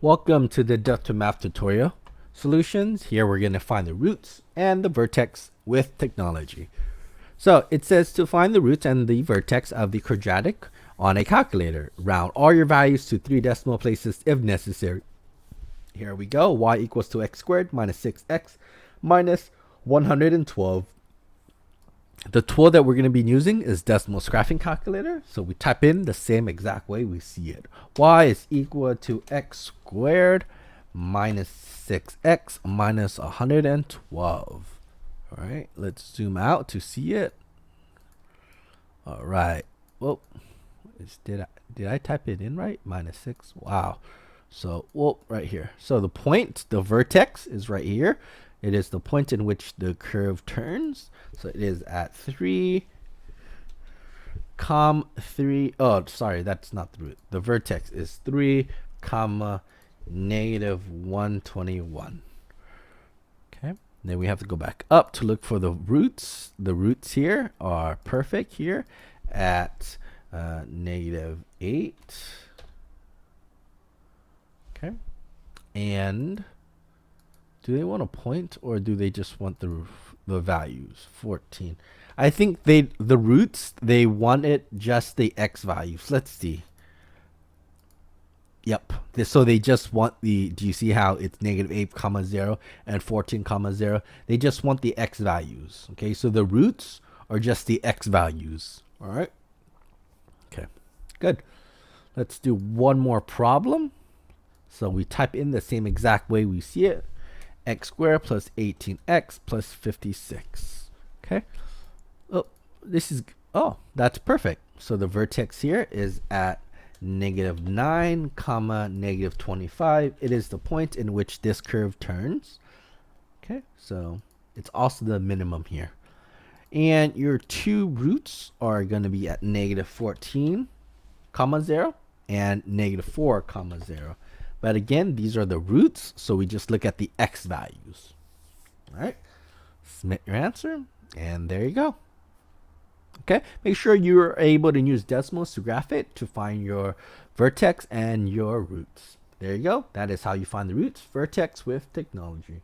Welcome to the DeltaMath tutorial solutions. Here we're going to find the roots and the vertex with technology. So it says to find the roots and the vertex of the quadratic on a calculator. Round all your values to 3 decimal places if necessary. Here we go. Y equals to x squared minus 6x minus 112. The tool that we're going to be using is decimal scrapping calculator. So we type in the same exact way we see it. Y is equal to x squared minus 6x minus 112. All right, let's zoom out to see it. All right. Whoa. Did I type it in right? Minus 6. Wow. So, right here. So the point, the vertex is right here. It is the point in which the curve turns. So it is at 3, 3. Oh, sorry, that's not the root. The vertex is 3, negative 121. Okay. Then we have to go back up to look for the roots. The roots here are perfect here at negative 8. Okay. And do they want a point or do they just want the values? 14. I think the roots, they wanted just the x values. Let's see. Yep. So they just want the, do you see how it's negative 8 comma 0 and 14 comma 0? They just want the x values. Okay, so the roots are just the x values. All right. Okay, good. Let's do one more problem. So we type in the same exact way we see it. X squared plus 18x plus 56. Okay. Oh, that's perfect. So the vertex here is at negative 9 comma negative 25. It is the point in which this curve turns. Okay, so it's also the minimum here. And your two roots are going to be at negative 14 comma 0 and negative 4 comma 0. But again, these are the roots, so we just look at the x values. All right, submit your answer, and there you go. Okay, make sure you're able to use decimals to graph it to find your vertex and your roots. There you go. That is how you find the roots, vertex with technology.